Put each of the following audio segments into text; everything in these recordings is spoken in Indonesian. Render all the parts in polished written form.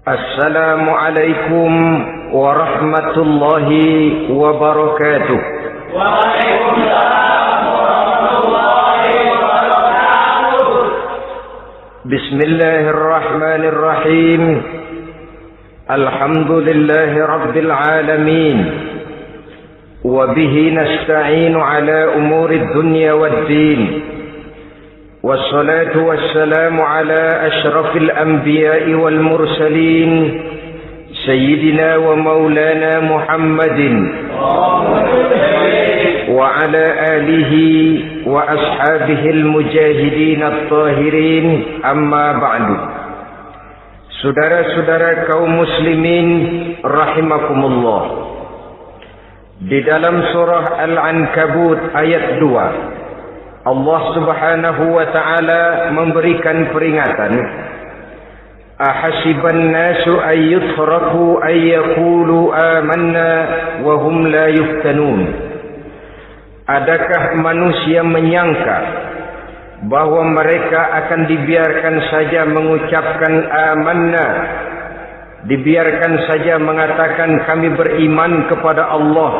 Assalamualaikum warahmatullahi wabarakatuh. Waalaikumsalam warahmatullahi wabarakatuh. Bismillahirrahmanirrahim. Alhamdulillahi rabbil alamin. Wa bihi nasta'inu ala umurid dunya waddin. والصلاة والسلام على أشرف الأنبياء والمرسلين سيدنا ومولانا محمد وعلى آله وأصحابه المجاهدين الطاهرين أما بعد. Saudara-saudara kaum muslimin rahimakumullah, di dalam surah Al-Ankabut ayat 2 Allah subhanahu wa ta'ala memberikan peringatan. Ahasiban nasu ayyutraku ayyakulu amanna wahum la yuftanun. Adakah manusia menyangka bahwa mereka akan dibiarkan saja mengucapkan amanna, dibiarkan saja mengatakan kami beriman kepada Allah,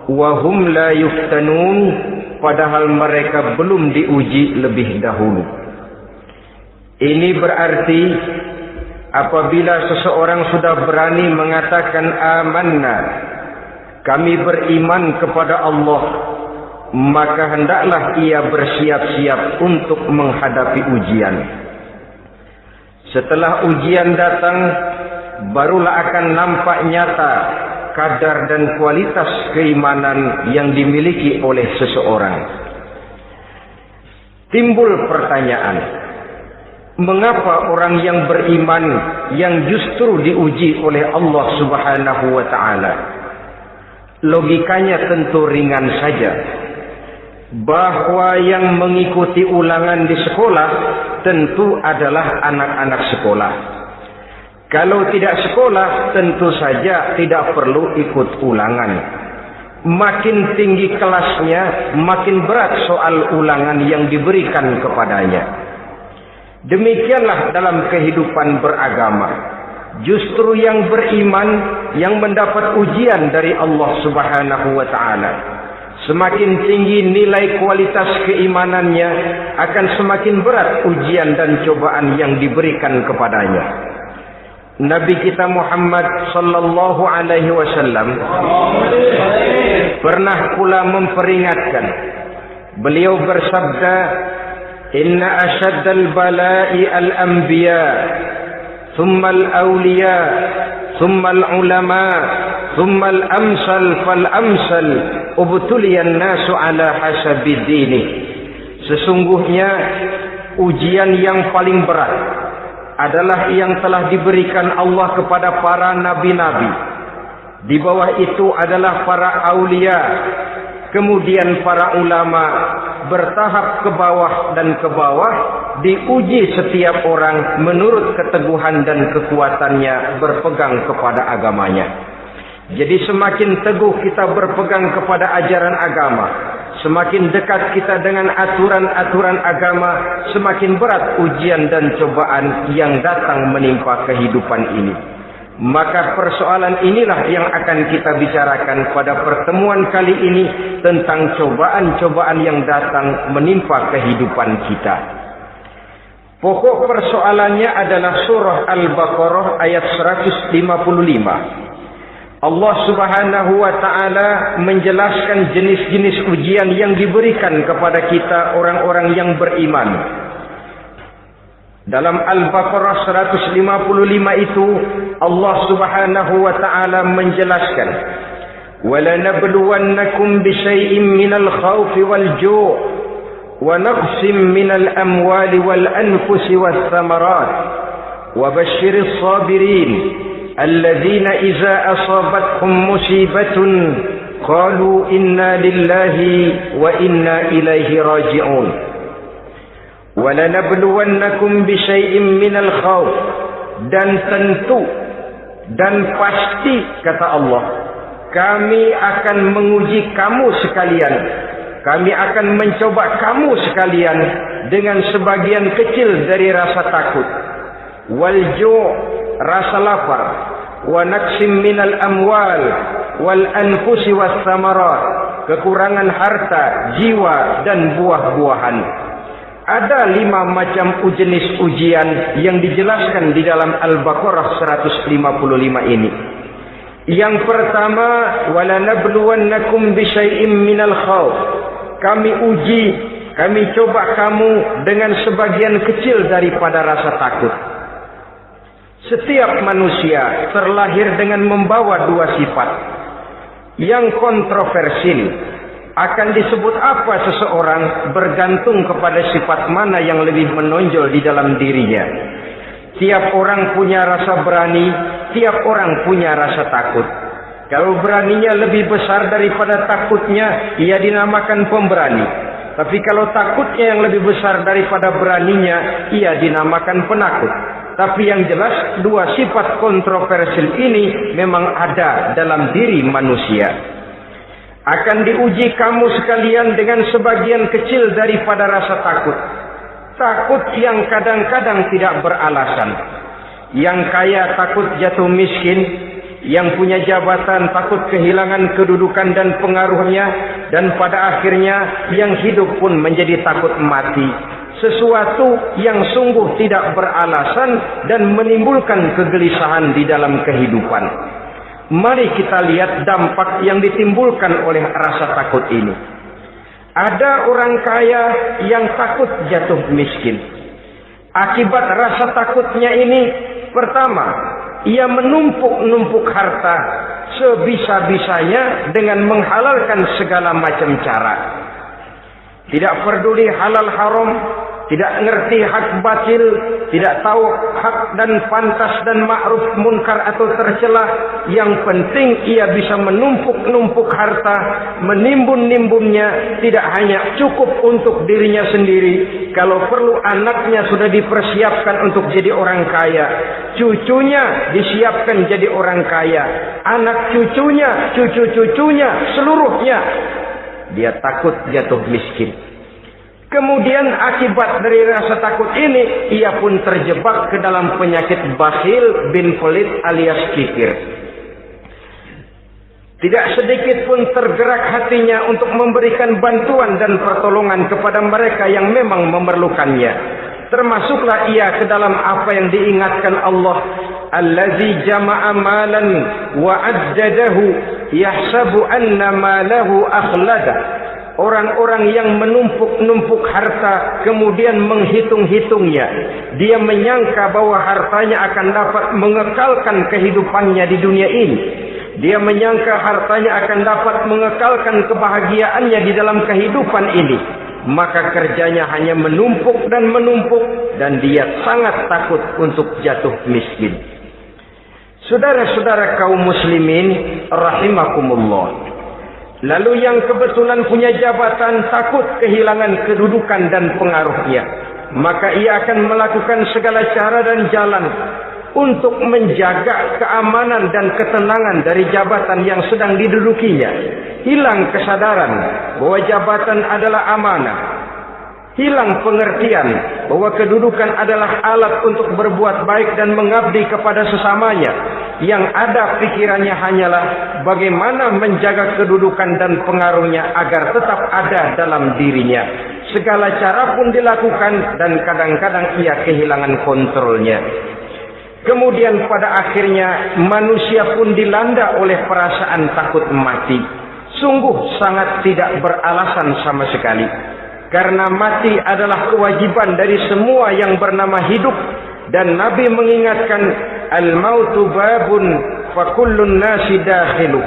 wahum la yuftanun, padahal mereka belum diuji lebih dahulu. Ini berarti apabila seseorang sudah berani mengatakan amanna, kami beriman kepada Allah, maka hendaklah ia bersiap-siap untuk menghadapi ujian. Setelah ujian datang, barulah akan nampak nyata kadar dan kualitas keimanan yang dimiliki oleh seseorang. Timbul pertanyaan, mengapa orang yang beriman yang justru diuji oleh Allah Subhanahu wa ta'ala? Logikanya tentu ringan saja, bahwa yang mengikuti ulangan di sekolah tentu adalah anak-anak sekolah. Kalau tidak sekolah, tentu saja tidak perlu ikut ulangan. Makin tinggi kelasnya, makin berat soal ulangan yang diberikan kepadanya. Demikianlah dalam kehidupan beragama. Justru yang beriman, yang mendapat ujian dari Allah Subhanahu wa ta'ala, semakin tinggi nilai kualitas keimanannya, akan semakin berat ujian dan cobaan yang diberikan kepadanya. Nabi kita Muhammad sallallahu alaihi wasallam pernah pula memperingatkan. Beliau bersabda, "Inna ashaddal bala'i al-anbiya, thumma al-awliya, thumma al-ulama, thumma al-amsal fal-amsal, ubtuliyan nasu ala hasabi dini." Sesungguhnya ujian yang paling berat adalah yang telah diberikan Allah kepada para nabi-nabi. Di bawah itu adalah para aulia, kemudian para ulama, bertahap ke bawah dan ke bawah, diuji setiap orang menurut keteguhan dan kekuatannya berpegang kepada agamanya. Jadi semakin teguh kita berpegang kepada ajaran agama, semakin dekat kita dengan aturan-aturan agama, semakin berat ujian dan cobaan yang datang menimpa kehidupan ini. Maka persoalan inilah yang akan kita bicarakan pada pertemuan kali ini, tentang cobaan-cobaan yang datang menimpa kehidupan kita. Pokok persoalannya adalah surah Al-Baqarah ayat 155. Allah Subhanahu wa ta'ala menjelaskan jenis-jenis ujian yang diberikan kepada kita orang-orang yang beriman. Dalam Al-Baqarah 155 itu Allah Subhanahu wa ta'ala menjelaskan, وَلَنَبْلُوَنَّكُمْ بِشَيْءٍ مِّنَ الْخَوْفِ وَالْجُوعِ وَنَقْصٍ مِّنَ الْأَمْوَالِ وَالْأَنفُسِ وَالثَّمَرَاتِ وَبَشِّرِ الصَّابِرِينَ الذين إذا أصابتهم مصيبة قالوا إنا لله وإنا إليه راجعون ولنبلونكم بشيء من الخوف. Dan tentu dan pasti, kata Allah, kami akan menguji kamu sekalian, kami akan mencoba kamu sekalian dengan sebagian kecil dari rasa takut, wal ju', rasa lapar, wa naqsim minal amwal wal anfusi was samarat, kekurangan harta, jiwa dan buah-buahan. Ada 5 macam jenis ujian yang dijelaskan di dalam Al-Baqarah 155 ini. Yang pertama, walanabluwannakum bisyai'im minal khauf. Kami uji, kami coba kamu dengan sebagian kecil daripada rasa takut. Setiap manusia terlahir dengan membawa 2 sifat. Yang kontroversil, akan disebut apa seseorang bergantung kepada sifat mana yang lebih menonjol di dalam dirinya. Tiap orang punya rasa berani, tiap orang punya rasa takut. Kalau beraninya lebih besar daripada takutnya, ia dinamakan pemberani. Tapi kalau takutnya yang lebih besar daripada beraninya, ia dinamakan penakut. Tapi yang jelas 2 sifat kontroversial ini memang ada dalam diri manusia. Akan diuji kamu sekalian dengan sebagian kecil daripada rasa takut. Takut yang kadang-kadang tidak beralasan. Yang kaya takut jatuh miskin, yang punya jabatan takut kehilangan kedudukan dan pengaruhnya, dan pada akhirnya yang hidup pun menjadi takut mati. Sesuatu yang sungguh tidak beralasan dan menimbulkan kegelisahan di dalam kehidupan. Mari kita lihat dampak yang ditimbulkan oleh rasa takut ini. Ada orang kaya yang takut jatuh miskin. Akibat rasa takutnya ini, pertama, ia menumpuk-numpuk harta sebisa-bisanya dengan menghalalkan segala macam cara. Tidak peduli halal haram, tidak ngerti hak batil, tidak tahu hak dan pantas dan ma'ruf munkar atau tercela. Yang penting ia bisa menumpuk-numpuk harta, menimbun-nimbunnya, tidak hanya cukup untuk dirinya sendiri. Kalau perlu anaknya sudah dipersiapkan untuk jadi orang kaya, cucunya disiapkan jadi orang kaya, anak cucunya, cucu-cucunya, seluruhnya. Dia takut jatuh miskin. Kemudian akibat dari rasa takut ini, ia pun terjebak ke dalam penyakit bakhil bin pelit alias kikir. Tidak sedikit pun tergerak hatinya untuk memberikan bantuan dan pertolongan kepada mereka yang memang memerlukannya. Termasuklah ia ke dalam apa yang diingatkan Allah, allazi jama'a malan wa addadahu yahsabu anna malahu akhlada. Orang-orang yang menumpuk-numpuk harta kemudian menghitung-hitungnya. Dia menyangka bahwa hartanya akan dapat mengekalkan kehidupannya di dunia ini. Dia menyangka hartanya akan dapat mengekalkan kebahagiaannya di dalam kehidupan ini. Maka kerjanya hanya menumpuk dan menumpuk, dan dia sangat takut untuk jatuh miskin. Saudara-saudara kaum muslimin rahimakumullah. Lalu yang kebetulan punya jabatan takut kehilangan kedudukan dan pengaruhnya. Maka ia akan melakukan segala cara dan jalan untuk menjaga keamanan dan ketenangan dari jabatan yang sedang didudukinya. Hilang kesadaran bahwa jabatan adalah amanah. Hilang pengertian bahwa kedudukan adalah alat untuk berbuat baik dan mengabdi kepada sesamanya. Yang ada pikirannya hanyalah bagaimana menjaga kedudukan dan pengaruhnya agar tetap ada dalam dirinya. Segala cara pun dilakukan dan kadang-kadang ia kehilangan kontrolnya. Kemudian pada akhirnya manusia pun dilanda oleh perasaan takut mati. Sungguh sangat tidak beralasan sama sekali. Karena mati adalah kewajiban dari semua yang bernama hidup. Dan Nabi mengingatkan, al-mautu babun fa kullun nasi dakhilu.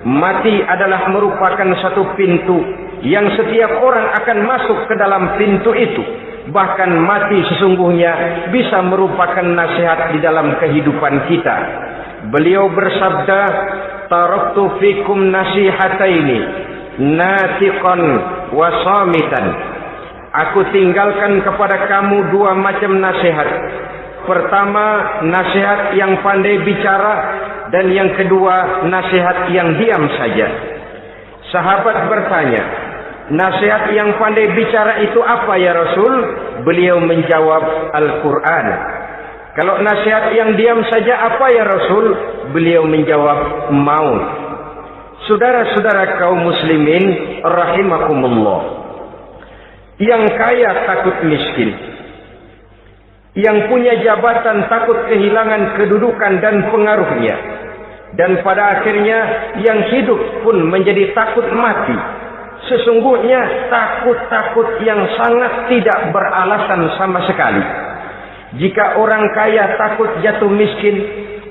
Mati adalah merupakan satu pintu yang setiap orang akan masuk ke dalam pintu itu. Bahkan mati sesungguhnya bisa merupakan nasihat di dalam kehidupan kita. Beliau bersabda, taraktu fikum nasihataini, natiqan wa samitan. Aku tinggalkan kepada kamu 2 macam nasihat. Pertama, nasihat yang pandai bicara, dan yang kedua, nasihat yang diam saja. Sahabat bertanya, nasihat yang pandai bicara itu apa ya Rasul? Beliau menjawab, Al-Quran. Kalau nasihat yang diam saja apa ya Rasul? Beliau menjawab, maut. Saudara-saudara kaum muslimin rahimakumullah, yang kaya takut miskin, yang punya jabatan takut kehilangan kedudukan dan pengaruhnya, dan pada akhirnya yang hidup pun menjadi takut mati. Sesungguhnya takut-takut yang sangat tidak beralasan sama sekali. Jika orang kaya takut jatuh miskin,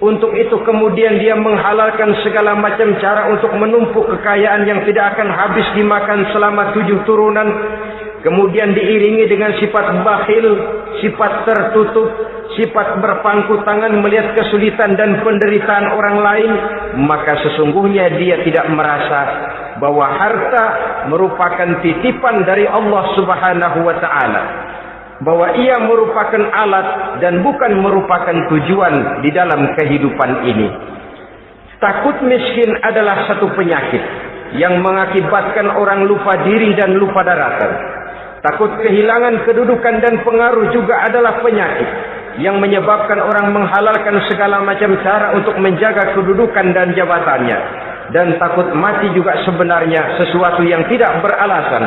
untuk itu kemudian dia menghalalkan segala macam cara untuk menumpuk kekayaan yang tidak akan habis dimakan selama 7 turunan, kemudian diiringi dengan sifat bakhil, sifat tertutup, sifat berpangku tangan melihat kesulitan dan penderitaan orang lain, maka sesungguhnya dia tidak merasa bahwa harta merupakan titipan dari Allah Subhanahu wa ta'ala, bahwa ia merupakan alat dan bukan merupakan tujuan di dalam kehidupan ini. Takut miskin adalah satu penyakit yang mengakibatkan orang lupa diri dan lupa daratan. Takut kehilangan kedudukan dan pengaruh juga adalah penyakit yang menyebabkan orang menghalalkan segala macam cara untuk menjaga kedudukan dan jabatannya. Dan takut mati juga sebenarnya sesuatu yang tidak beralasan,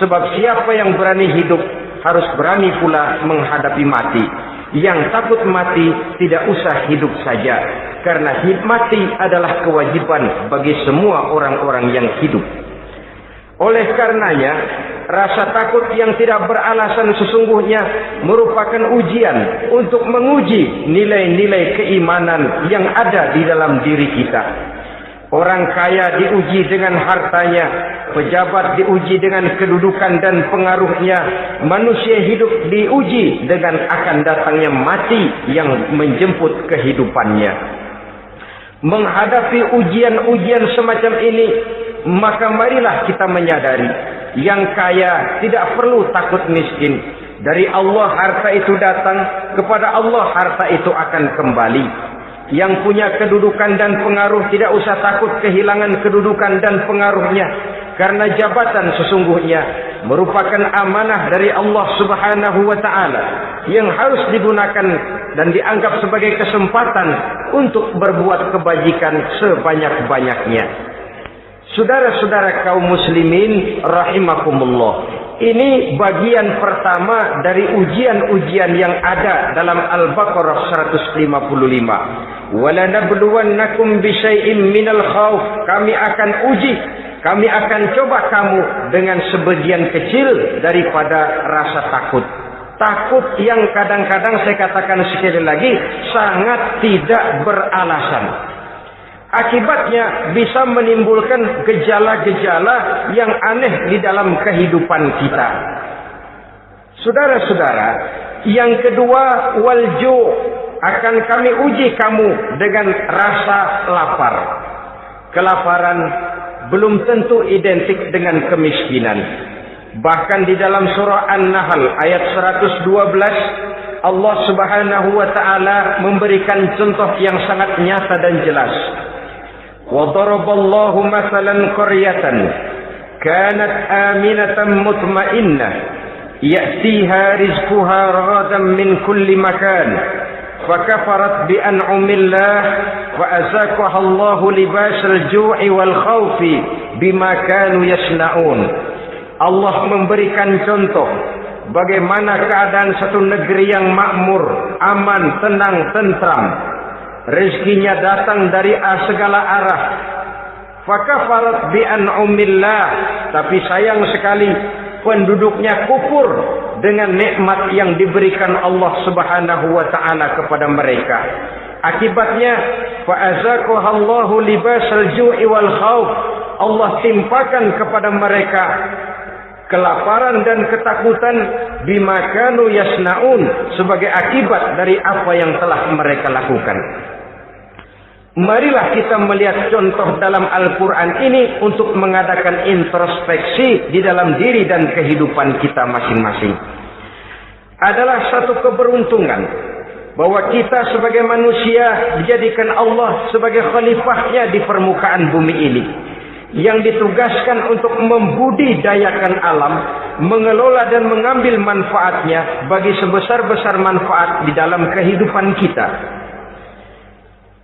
sebab siapa yang berani hidup harus berani pula menghadapi mati. Yang takut mati tidak usah hidup saja, karena mati adalah kewajiban bagi semua orang-orang yang hidup. Oleh karenanya, rasa takut yang tidak beralasan sesungguhnya merupakan ujian untuk menguji nilai-nilai keimanan yang ada di dalam diri kita. Orang kaya diuji dengan hartanya, pejabat diuji dengan kedudukan dan pengaruhnya, manusia hidup diuji dengan akan datangnya mati yang menjemput kehidupannya. Menghadapi ujian-ujian semacam ini, maka marilah kita menyadari, yang kaya tidak perlu takut miskin. Dari Allah harta itu datang, kepada Allah harta itu akan kembali. Yang punya kedudukan dan pengaruh tidak usah takut kehilangan kedudukan dan pengaruhnya, karena jabatan sesungguhnya merupakan amanah dari Allah Subhanahu wa ta'ala yang harus digunakan dan dianggap sebagai kesempatan untuk berbuat kebajikan sebanyak-banyaknya. Saudara-saudara kaum muslimin rahimakumullah, ini bagian pertama dari ujian-ujian yang ada dalam Al-Baqarah 155. Walanabluwannakum bisyai'im minal khauf. Kami akan uji, kami akan coba kamu dengan sebagian kecil daripada rasa takut. Takut yang kadang-kadang saya katakan sekali lagi sangat tidak beralasan. Akibatnya bisa menimbulkan gejala-gejala yang aneh di dalam kehidupan kita. Saudara-saudara, yang kedua, walju, akan kami uji kamu dengan rasa lapar. Kelaparan belum tentu identik dengan kemiskinan. Bahkan di dalam surah An-Nahl ayat 112, Allah Subhanahu wa ta'ala memberikan contoh yang sangat nyata dan jelas. وَضَرَبَ اللَّهُ مَثَلًا قَرْيَةً كَانَتْ آمِنَةً مُطْمَئِنَّةً يَأْتِيهَا رِزْقُهَا رَغَدًا مِنْ كُلِّ مَكَانٍ فَكَفَرَتْ بِأَنْعُمِ اللَّهِ فَأَذَاقَهَا اللَّهُ لِبَاسَ الْجُوعِ وَالْخَوْفِ بِمَا كَانُوا يَصْنَعُونَ. Allah memberikan contoh bagaimana keadaan satu negeri yang makmur, aman, tenang, tentram. Rezekinya datang dari segala arah. Fakafarat bi an'umillah, tapi sayang sekali penduduknya kufur dengan nikmat yang diberikan Allah Subhanahu wa ta'ala kepada mereka. Akibatnya fa'azaqahallahu libasal ju'i wal khauf. Allah timpakan kepada mereka kelaparan dan ketakutan bima kanu yasnaun, sebagai akibat dari apa yang telah mereka lakukan. Marilah kita melihat contoh dalam Al-Quran ini untuk mengadakan introspeksi di dalam diri dan kehidupan kita masing-masing. Adalah satu keberuntungan bahwa kita sebagai manusia dijadikan Allah sebagai khalifahnya di permukaan bumi ini, yang ditugaskan untuk membudidayakan alam mengelola dan mengambil manfaatnya bagi sebesar-besar manfaat di dalam kehidupan kita.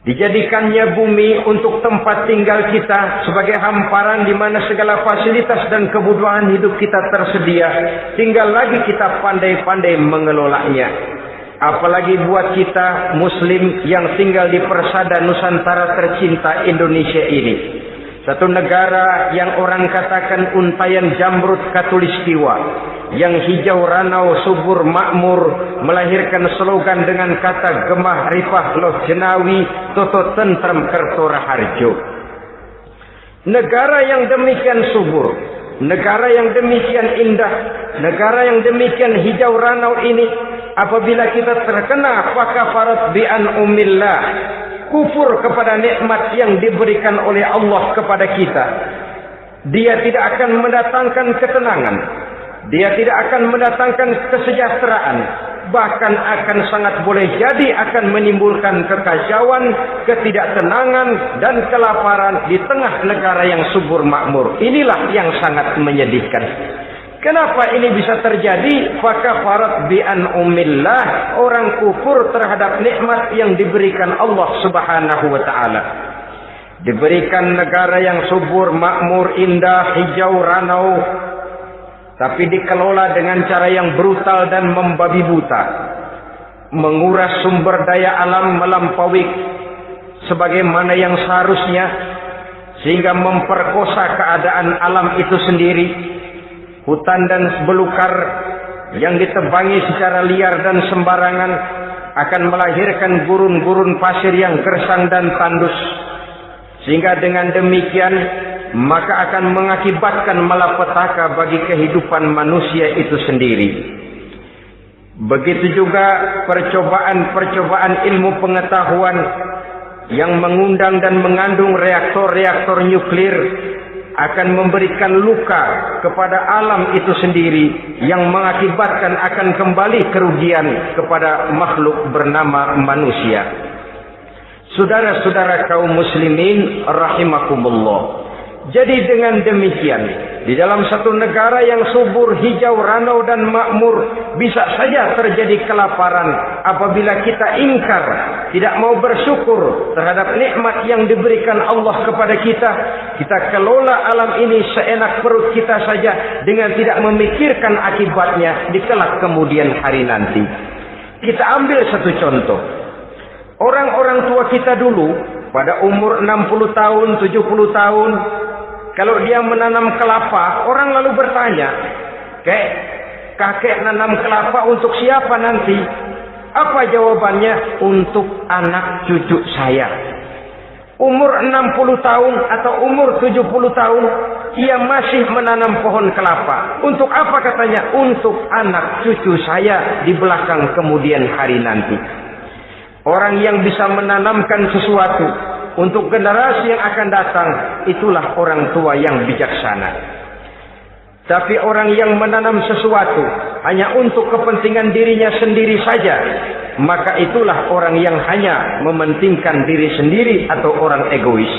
Dijadikannya bumi untuk tempat tinggal kita sebagai hamparan di mana segala fasilitas dan kebutuhan hidup kita tersedia. Tinggal lagi kita pandai-pandai mengelolanya. Apalagi buat kita Muslim yang tinggal di persada Nusantara tercinta Indonesia ini. Satu negara yang orang katakan untayan jamrut katulistiwa, yang hijau ranau subur makmur, melahirkan slogan dengan kata gemah rifah loh jenawi toto tentrem kerto raharjo. Negara yang demikian subur, negara yang demikian indah, negara yang demikian hijau ranau ini, apabila kita terkena fakafarat bi an'umillah, kufur kepada nikmat yang diberikan oleh Allah kepada kita, dia tidak akan mendatangkan ketenangan, dia tidak akan mendatangkan kesejahteraan, bahkan akan sangat boleh jadi akan menimbulkan kekacauan, ketidaktenangan dan kelaparan di tengah negara yang subur makmur. Inilah yang sangat menyedihkan. Kenapa ini bisa terjadi? Fakafarat bi an'umillah, orang kufur terhadap nikmat yang diberikan Allah Subhanahu wa taala. Diberikan negara yang subur, makmur, indah, hijau ranau, tapi dikelola dengan cara yang brutal dan membabi buta. Menguras sumber daya alam melampaui sebagaimana yang seharusnya, sehingga memperkosa keadaan alam itu sendiri. Hutan dan belukar yang ditebangi secara liar dan sembarangan akan melahirkan gurun-gurun pasir yang gersang dan tandus. Sehingga dengan demikian maka akan mengakibatkan malapetaka bagi kehidupan manusia itu sendiri. Begitu juga percobaan-percobaan ilmu pengetahuan yang mengundang dan mengandung reaktor-reaktor nuklir akan memberikan luka kepada alam itu sendiri, yang mengakibatkan akan kembali kerugian kepada makhluk bernama manusia. Saudara-saudara kaum muslimin rahimakumullah. Jadi dengan demikian, di dalam satu negara yang subur, hijau, ranau dan makmur, bisa saja terjadi kelaparan apabila kita ingkar, tidak mau bersyukur terhadap nikmat yang diberikan Allah kepada kita. Kita kelola alam ini seenak perut kita saja dengan tidak memikirkan akibatnya di kelak kemudian hari nanti. Kita ambil satu contoh. Orang-orang tua kita dulu pada umur 60 tahun, 70 tahun, kalau dia menanam kelapa, orang lalu bertanya, kakek nanam kelapa untuk siapa nanti? Apa jawabannya? Untuk anak cucu saya. Umur 60 tahun atau umur 70 tahun, ia masih menanam pohon kelapa. Untuk apa katanya? Untuk anak cucu saya di belakang kemudian hari nanti. Orang yang bisa menanamkan sesuatu untuk generasi yang akan datang, itulah orang tua yang bijaksana. Tapi orang yang menanam sesuatu hanya untuk kepentingan dirinya sendiri saja, maka itulah orang yang hanya mementingkan diri sendiri atau orang egois.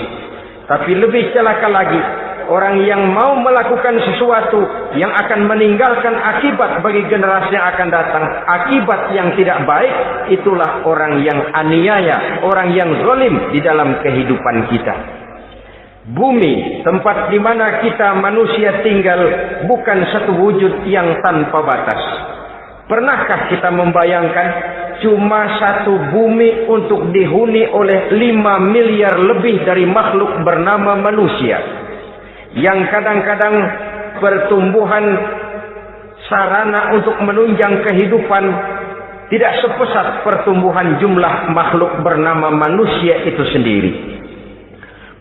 Tapi lebih celaka lagi, orang yang mau melakukan sesuatu yang akan meninggalkan akibat bagi generasi yang akan datang, akibat yang tidak baik, itulah orang yang aniaya, orang yang zalim di dalam kehidupan kita. Bumi, tempat di mana kita manusia tinggal, bukan satu wujud yang tanpa batas. Pernahkah kita membayangkan cuma satu bumi untuk dihuni oleh 5 miliar lebih dari makhluk bernama manusia, yang kadang-kadang pertumbuhan sarana untuk menunjang kehidupan tidak sepesat pertumbuhan jumlah makhluk bernama manusia itu sendiri.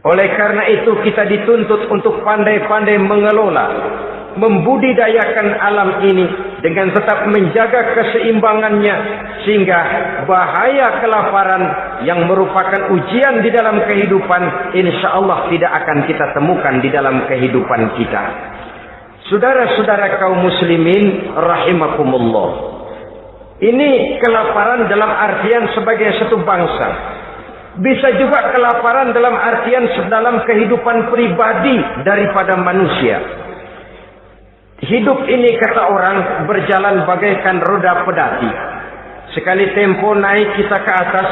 Oleh karena itu kita dituntut untuk pandai-pandai mengelola, membudidayakan alam ini dengan tetap menjaga keseimbangannya, sehingga bahaya kelaparan yang merupakan ujian di dalam kehidupan, insya Allah tidak akan kita temukan di dalam kehidupan kita. Saudara-saudara kaum muslimin rahimakumullah, ini kelaparan dalam artian sebagai satu bangsa. Bisa juga kelaparan dalam artian dalam kehidupan pribadi daripada manusia. Hidup ini kata orang berjalan bagaikan roda pedati. Sekali tempo naik kita ke atas,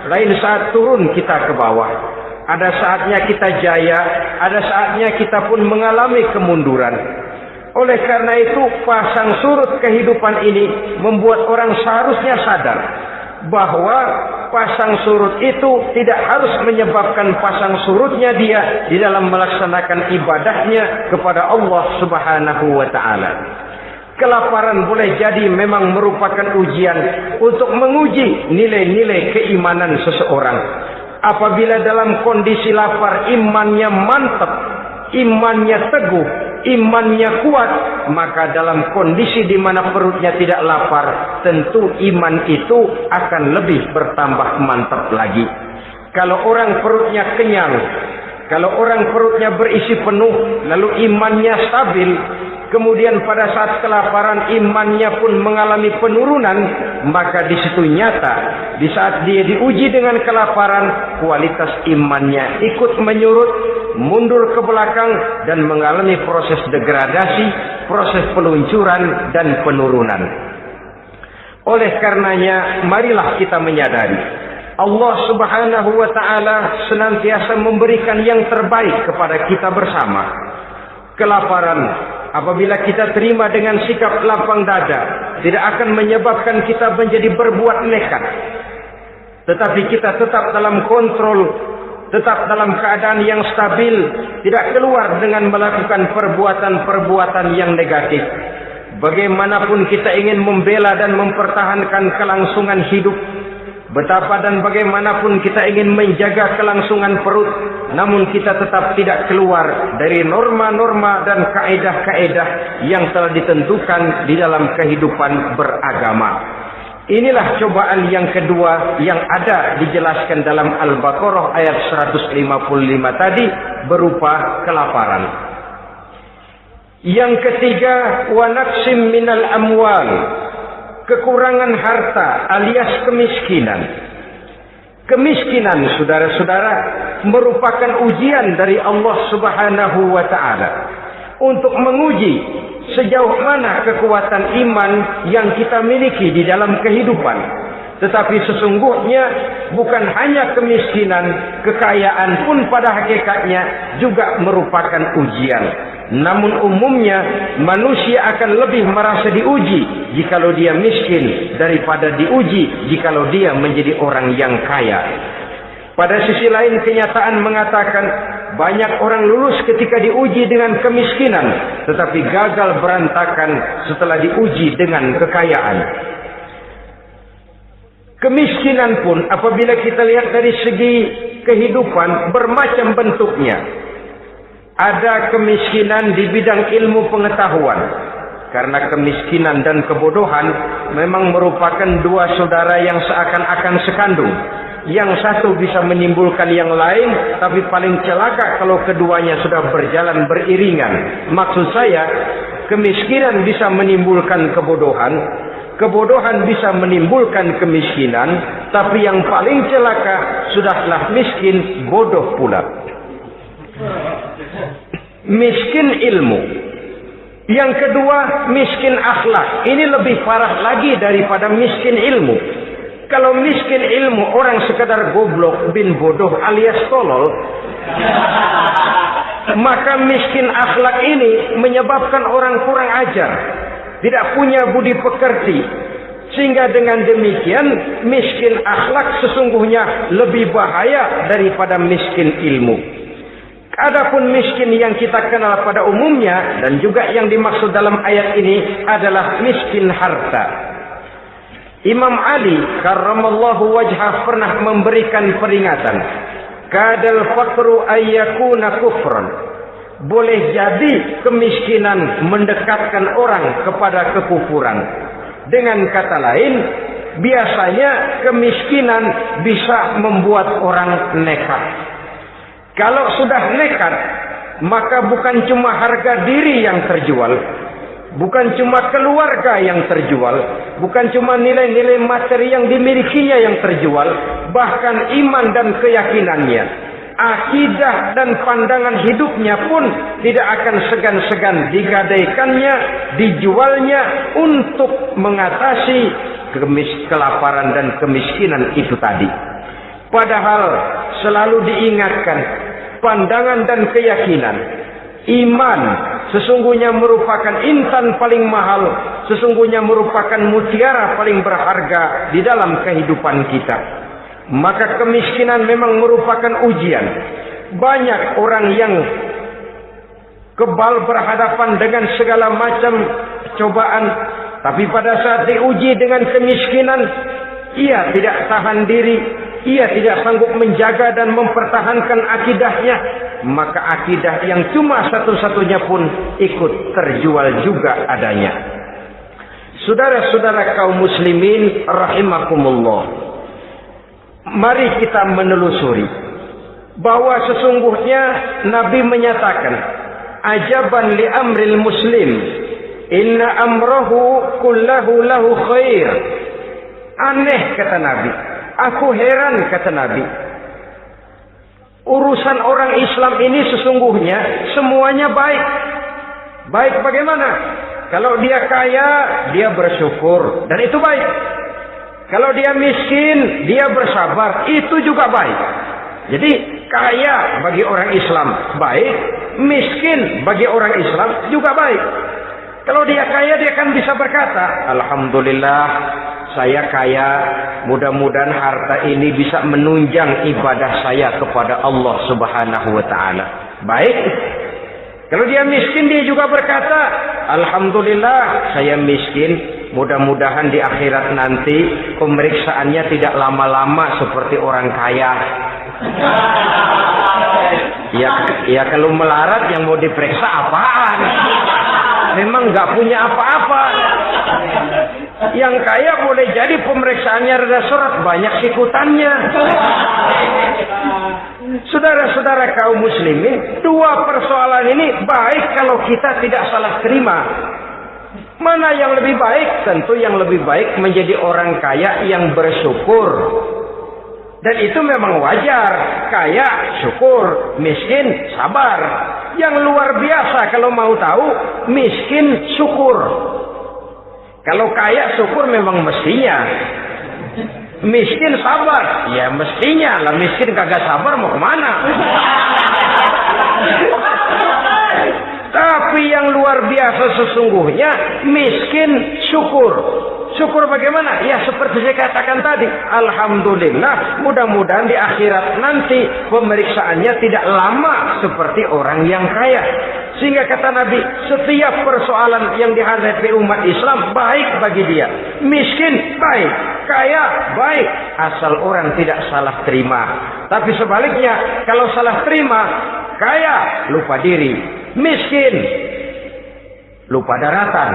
lain saat turun kita ke bawah. Ada saatnya kita jaya, ada saatnya kita pun mengalami kemunduran. Oleh karena itu, pasang surut kehidupan ini membuat orang seharusnya sadar bahwa pasang surut itu tidak harus menyebabkan pasang surutnya dia di dalam melaksanakan ibadahnya kepada Allah Subhanahu wa ta'ala. Kelaparan boleh jadi memang merupakan ujian untuk menguji nilai-nilai keimanan seseorang. Apabila dalam kondisi lapar imannya mantap, imannya teguh, imannya kuat, maka dalam kondisi di mana perutnya tidak lapar, tentu iman itu akan lebih bertambah mantap lagi. Kalau orang perutnya kenyang, kalau orang perutnya berisi penuh, lalu imannya stabil, kemudian pada saat kelaparan imannya pun mengalami penurunan, maka di situ nyata, di saat dia diuji dengan kelaparan, kualitas imannya ikut menyurut, mundur ke belakang, dan mengalami proses degradasi, proses peluncuran dan penurunan. Oleh karenanya, marilah kita menyadari Allah Subhanahu wa ta'ala senantiasa memberikan yang terbaik kepada kita bersama. Kelaparan, apabila kita terima dengan sikap lapang dada, tidak akan menyebabkan kita menjadi berbuat nekat. Tetapi kita tetap dalam kontrol, tetap dalam keadaan yang stabil, tidak keluar dengan melakukan perbuatan-perbuatan yang negatif. Bagaimanapun kita ingin membela dan mempertahankan kelangsungan hidup, betapa dan bagaimanapun kita ingin menjaga kelangsungan perut, namun kita tetap tidak keluar dari norma-norma dan kaedah-kaedah yang telah ditentukan di dalam kehidupan beragama. Inilah cobaan yang kedua yang ada dijelaskan dalam Al-Baqarah ayat 155 tadi, berupa kelaparan. Yang ketiga, wa naqsim minal amwal, kekurangan harta alias kemiskinan. Kemiskinan, saudara-saudara, merupakan ujian dari Allah Subhanahu wa ta'ala untuk menguji sejauh mana kekuatan iman yang kita miliki di dalam kehidupan. Tetapi sesungguhnya bukan hanya kemiskinan, kekayaan pun pada hakikatnya juga merupakan ujian. Namun umumnya manusia akan lebih merasa diuji jikalau dia miskin daripada diuji jikalau dia menjadi orang yang kaya. Pada sisi lain, kenyataan mengatakan banyak orang lulus ketika diuji dengan kemiskinan, tetapi gagal berantakan setelah diuji dengan kekayaan. Kemiskinan pun apabila kita lihat dari segi kehidupan bermacam bentuknya. Ada kemiskinan di bidang ilmu pengetahuan. Karena kemiskinan dan kebodohan memang merupakan dua saudara yang seakan-akan sekandung. Yang satu bisa menimbulkan yang lain, tapi paling celaka kalau keduanya sudah berjalan beriringan. Maksud saya, kemiskinan bisa menimbulkan kebodohan, kebodohan bisa menimbulkan kemiskinan, tapi yang paling celaka sudahlah miskin, bodoh pula. Miskin ilmu. Yang kedua, miskin akhlak. Ini lebih parah lagi daripada miskin ilmu. Kalau miskin ilmu, orang sekadar goblok bin bodoh alias tolol, maka miskin akhlak ini menyebabkan orang kurang ajar, tidak punya budi pekerti. Sehingga dengan demikian miskin akhlak sesungguhnya lebih bahaya daripada miskin ilmu. Adapun miskin yang kita kenal pada umumnya dan juga yang dimaksud dalam ayat ini adalah miskin harta. Imam Ali karramallahu wajhah pernah memberikan peringatan, kadal faqru ayyakuna kufran. Boleh jadi kemiskinan mendekatkan orang kepada kekufuran. Dengan kata lain, biasanya kemiskinan bisa membuat orang nekat. Kalau sudah nekat, maka bukan cuma harga diri yang terjual, bukan cuma keluarga yang terjual, bukan cuma nilai-nilai materi yang dimilikinya yang terjual, bahkan iman dan keyakinannya. akidah dan pandangan hidupnya pun tidak akan segan-segan digadaikannya, dijualnya untuk mengatasi kelaparan dan kemiskinan itu tadi. Padahal selalu diingatkan pandangan dan keyakinan, iman sesungguhnya merupakan intan paling mahal, sesungguhnya merupakan mutiara paling berharga di dalam kehidupan kita. Maka kemiskinan memang merupakan ujian. Banyak orang yang kebal berhadapan dengan segala macam cobaan, tapi pada saat diuji dengan kemiskinan, ia tidak tahan diri, ia tidak sanggup menjaga dan mempertahankan akidahnya, maka akidah yang cuma satu-satunya pun ikut terjual juga adanya. Saudara-saudara kaum muslimin rahimakumullah, mari kita menelusuri bahwa sesungguhnya Nabi menyatakan, ajaban li amril muslim, inna amrahu kullahu lahu khair. Aneh kata Nabi, aku heran kata Nabi, urusan orang Islam ini sesungguhnya semuanya baik. Baik bagaimana? Kalau dia kaya, dia bersyukur, dan itu baik. Kalau dia miskin, dia bersabar, itu juga baik. Jadi kaya bagi orang Islam baik, miskin bagi orang Islam juga baik. Kalau dia kaya, dia kan bisa berkata, alhamdulillah saya kaya, mudah-mudahan harta ini bisa menunjang ibadah saya kepada Allah Subhanahu wa taala. Baik. Kalau dia miskin, dia juga berkata, alhamdulillah saya miskin, mudah-mudahan di akhirat nanti pemeriksaannya tidak lama-lama seperti orang kaya. Ya kalau melarat yang mau diperiksa apaan? Memang nggak punya apa-apa. Yang kaya boleh jadi pemeriksaannya rada surat, banyak ikutannya. Saudara-saudara kaum muslimin, dua persoalan ini baik kalau kita tidak salah terima. Mana yang lebih baik? Tentu yang lebih baik menjadi orang kaya yang bersyukur. Dan itu memang wajar. Kaya syukur, miskin sabar. Yang luar biasa kalau mau tahu, miskin syukur. Kalau kaya syukur memang mestinya. Miskin sabar, ya mestinya lah. Miskin kagak sabar mau kemana? Tapi yang luar biasa sesungguhnya miskin syukur. Syukur bagaimana? Ya seperti saya katakan tadi, alhamdulillah, mudah-mudahan di akhirat nanti pemeriksaannya tidak lama seperti orang yang kaya. Sehingga kata Nabi, setiap persoalan yang dihadapi umat Islam baik bagi dia. Miskin baik, kaya baik, asal orang tidak salah terima. Tapi sebaliknya, kalau salah terima, kaya lupa diri, miskin lupa daratan.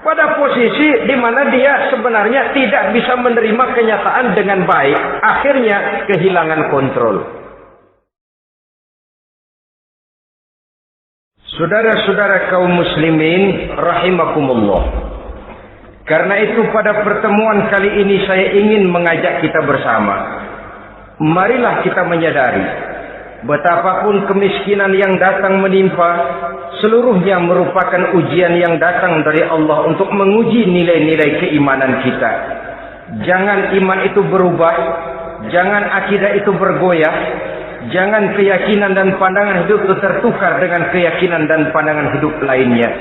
Pada posisi di mana dia sebenarnya tidak bisa menerima kenyataan dengan baik, akhirnya kehilangan kontrol. Saudara-saudara kaum muslimin rahimakumullah. Karena itu pada pertemuan kali ini saya ingin mengajak kita bersama. Marilah kita menyadari betapapun kemiskinan yang datang menimpa, seluruhnya merupakan ujian yang datang dari Allah untuk menguji nilai-nilai keimanan kita. Jangan iman itu berubah, jangan akidah itu bergoyah, jangan keyakinan dan pandangan hidup itu tertukar dengan keyakinan dan pandangan hidup lainnya.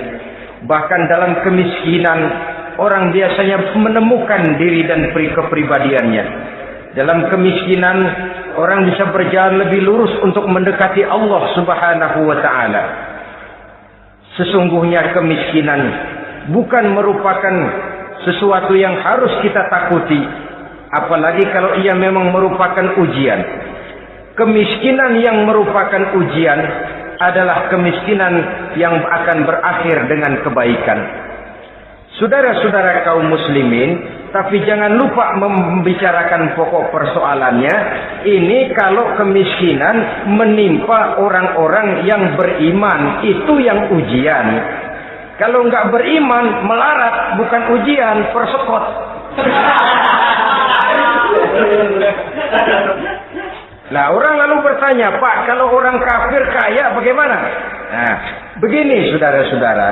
Bahkan dalam kemiskinan, orang biasanya menemukan diri dan kepribadiannya. Dalam kemiskinan, orang bisa berjalan lebih lurus untuk mendekati Allah Subhanahu wa ta'ala. Sesungguhnya kemiskinan bukan merupakan sesuatu yang harus kita takuti, apalagi kalau ia memang merupakan ujian. Kemiskinan yang merupakan ujian adalah kemiskinan yang akan berakhir dengan kebaikan. Saudara-saudara kaum muslimin, tapi jangan lupa membicarakan pokok persoalannya. Ini kalau kemiskinan menimpa orang-orang yang beriman, itu yang ujian. Kalau nggak beriman, melarat, bukan ujian, persekot. Nah, orang lalu bertanya, Pak, kalau orang kafir kaya bagaimana? Nah, begini saudara-saudara,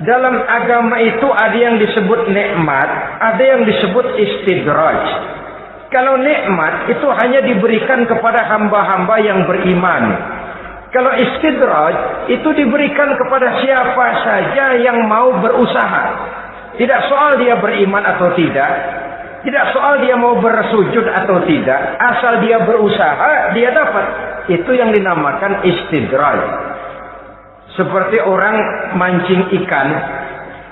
dalam agama itu ada yang disebut nikmat, ada yang disebut istidraj. Kalau nikmat itu hanya diberikan kepada hamba-hamba yang beriman. Kalau istidraj itu diberikan kepada siapa saja yang mau berusaha. Tidak soal dia beriman atau tidak, tidak soal dia mau bersujud atau tidak, asal dia berusaha, dia dapat. Itu yang dinamakan istidraj. Seperti orang mancing ikan,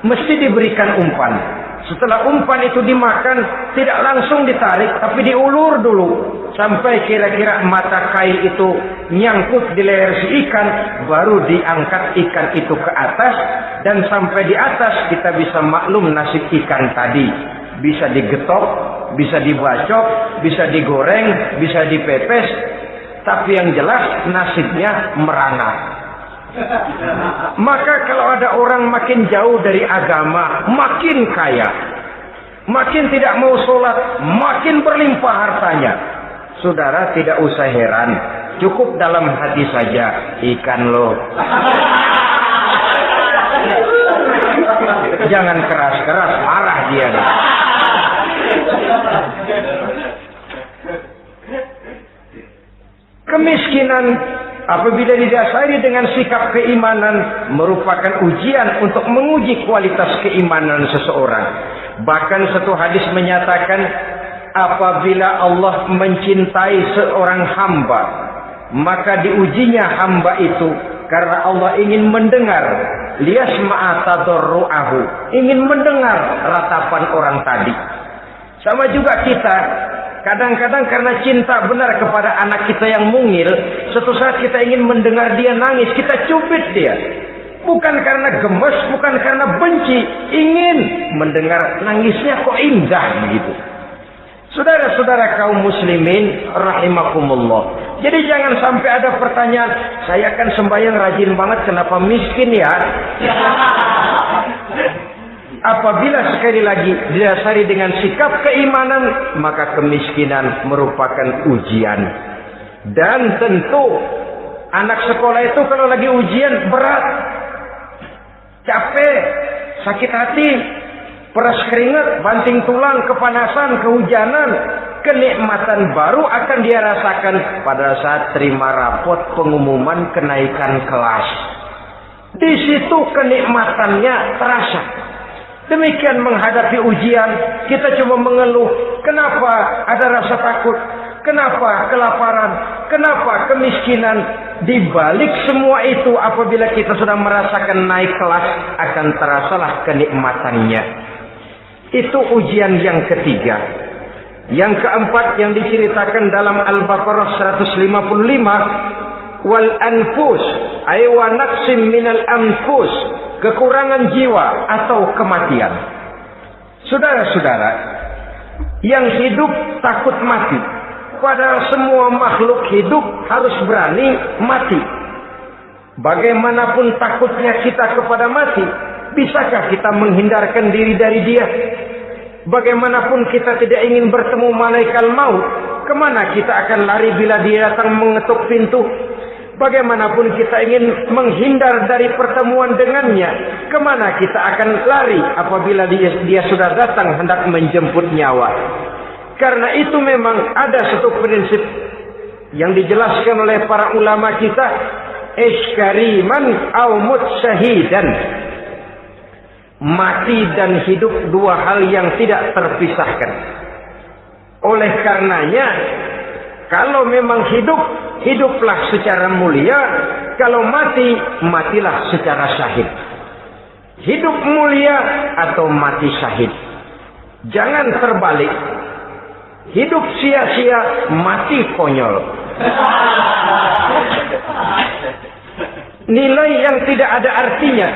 mesti diberikan umpan. Setelah umpan itu dimakan, tidak langsung ditarik, tapi diulur dulu. Sampai kira-kira mata kail itu nyangkut di leher si ikan, baru diangkat ikan itu ke atas. Dan sampai di atas kita bisa maklum nasib ikan tadi. Bisa digetok, bisa dibacok, bisa digoreng, bisa dipepes. Tapi yang jelas nasibnya merangak. Maka kalau ada orang makin jauh dari agama, makin kaya, makin tidak mau sholat, makin berlimpah hartanya, saudara tidak usah heran, cukup dalam hati saja, ikan lo. Jangan keras-keras, marah dia. Kemiskinan apabila didasari dengan sikap keimanan merupakan ujian untuk menguji kualitas keimanan seseorang. Bahkan satu hadis menyatakan apabila Allah mencintai seorang hamba, maka diujinya hamba itu karena Allah ingin mendengar liyasma'a tadarru'ahu, ingin mendengar ratapan orang tadi. Sama juga kita, kadang-kadang karena cinta benar kepada anak kita yang mungil, suatu saat kita ingin mendengar dia nangis, kita cubit dia. Bukan karena gemes, bukan karena benci, ingin mendengar nangisnya kok indah begitu. Saudara-saudara kaum muslimin rahimakumullah. Jadi jangan sampai ada pertanyaan, saya kan sembahyang rajin banget, kenapa miskin ya? Apabila sekali lagi didasari dengan sikap keimanan, maka kemiskinan merupakan ujian. Dan tentu anak sekolah itu kalau lagi ujian berat, capek, sakit hati, peras keringat, banting tulang, kepanasan, kehujanan, kenikmatan baru akan dia rasakan pada saat terima rapot pengumuman kenaikan kelas. Di situ kenikmatannya terasa. Demikian menghadapi ujian, kita cuma mengeluh, kenapa ada rasa takut, kenapa kelaparan, kenapa kemiskinan. Di balik semua itu, apabila kita sudah merasakan naik kelas, akan terasalah kenikmatannya. Itu ujian yang ketiga. Yang keempat yang diceritakan dalam Al-Baqarah 155, wal anfus ay wa naqsim minal anfus, kekurangan jiwa atau kematian. Saudara-saudara, yang hidup takut mati, padahal semua makhluk hidup harus berani mati. Bagaimanapun takutnya kita kepada mati, bisakah kita menghindarkan diri dari dia? Bagaimanapun kita tidak ingin bertemu malaikat maut, kemana kita akan lari bila dia datang mengetuk pintu? Bagaimanapun kita ingin menghindar dari pertemuan dengannya, kemana kita akan lari apabila dia sudah datang hendak menjemput nyawa? Karena itu memang ada satu prinsip yang dijelaskan oleh para ulama kita, iskariman au mut syahidan. Mati dan hidup dua hal yang tidak terpisahkan. Oleh karenanya, kalau memang hidup, hiduplah secara mulia. Kalau mati, matilah secara syahid. Hidup mulia atau mati syahid. Jangan terbalik. Hidup sia-sia, mati konyol. Nilai yang tidak ada artinya.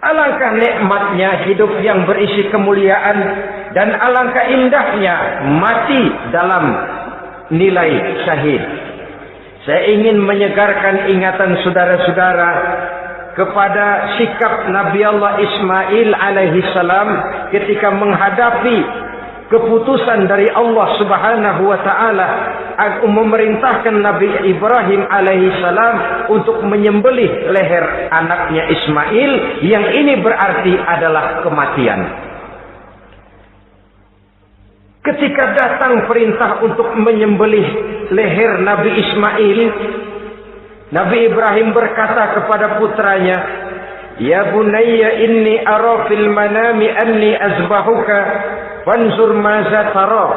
Alangkah nikmatnya hidup yang berisi kemuliaan, dan alangkah indahnya mati dalam nilai syahid. Saya ingin menyegarkan ingatan saudara-saudara kepada sikap Nabi Allah Ismail alaihi salam ketika menghadapi keputusan dari Allah Subhanahu wa taala memerintahkan Nabi Ibrahim alaihissalam untuk menyembelih leher anaknya Ismail, yang ini berarti adalah kematian. Ketika datang perintah untuk menyembelih leher Nabi Ismail, Nabi Ibrahim berkata kepada putranya, "Ya bunayya inni ara fil manami anni azbahuka fanzur maza tara."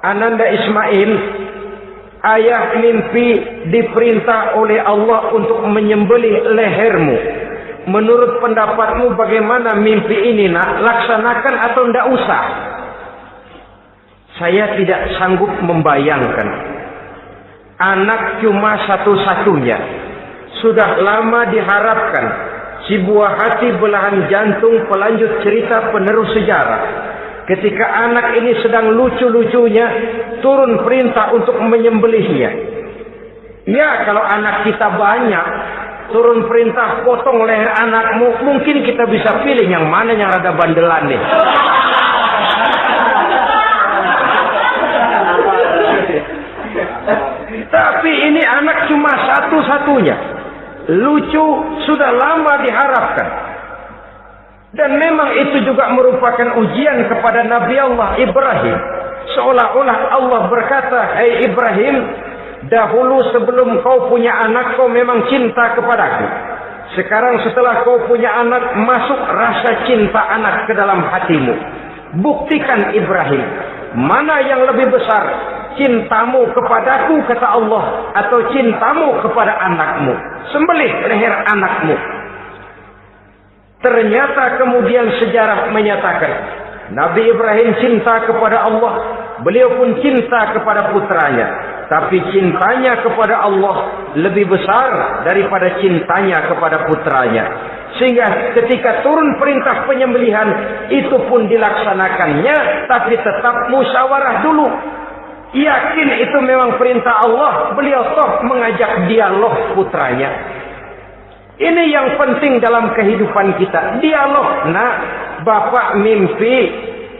Ananda Ismail, ayah mimpi diperintah oleh Allah untuk menyembelih lehermu. Menurut pendapatmu bagaimana mimpi ini, nak? Laksanakan atau tidak usah? Saya tidak sanggup membayangkan. Anak cuma satu-satunya. Sudah lama diharapkan. Si buah hati belahan jantung pelanjut cerita penerus sejarah. Ketika anak ini sedang lucu-lucunya, turun perintah untuk menyembelihnya. Ya, kalau anak kita banyak, turun perintah potong leher anakmu, mungkin kita bisa pilih yang mana yang rada bandelan nih. Tapi ini anak cuma satu-satunya. Lucu, sudah lama diharapkan. Dan memang itu juga merupakan ujian kepada Nabi Allah Ibrahim. Seolah-olah Allah berkata, "Hai Ibrahim, dahulu sebelum kau punya anak, kau memang cinta kepadaku. Sekarang setelah kau punya anak, masuk rasa cinta anak ke dalam hatimu. Buktikan Ibrahim, mana yang lebih besar, cintamu kepadaku, kata Allah, atau cintamu kepada anakmu. Sembelih leher anakmu." Ternyata kemudian sejarah menyatakan Nabi Ibrahim cinta kepada Allah, beliau pun cinta kepada putranya. Tapi cintanya kepada Allah lebih besar daripada cintanya kepada putranya. Sehingga ketika turun perintah penyembelihan, itu pun dilaksanakannya, tapi tetap musyawarah dulu. Yakin itu memang perintah Allah, beliau toh mengajak dialog putranya. Ini yang penting dalam kehidupan kita, dialog. Nah, bapak mimpi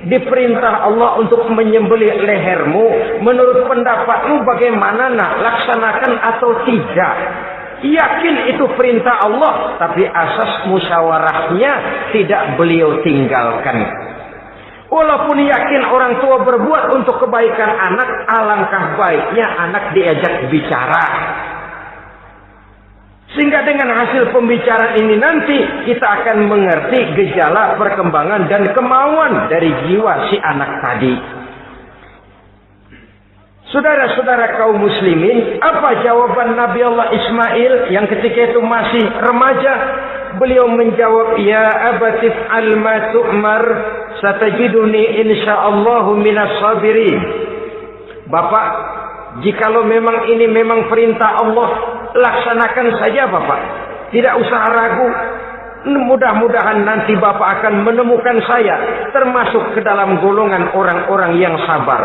diperintah Allah untuk menyembelih lehermu. Menurut pendapatmu bagaimana, nak? Laksanakan atau tidak? Yakin itu perintah Allah, tapi asas musyawarahnya tidak beliau tinggalkan. Walaupun yakin orang tua berbuat untuk kebaikan anak, alangkah baiknya anak diajak bicara. Sehingga dengan hasil pembicaraan ini nanti kita akan mengerti gejala perkembangan dan kemauan dari jiwa si anak tadi. Saudara-saudara kaum muslimin, apa jawaban Nabi Allah Ismail yang ketika itu masih remaja? Beliau menjawab, "Ya abatif al-ma tu'mar, satajiduni insyaallahu minas sabirin." Bapak, jikalau memang ini memang perintah Allah, laksanakan saja Bapak. Tidak usah ragu. Mudah-mudahan nanti Bapak akan menemukan saya termasuk ke dalam golongan orang-orang yang sabar.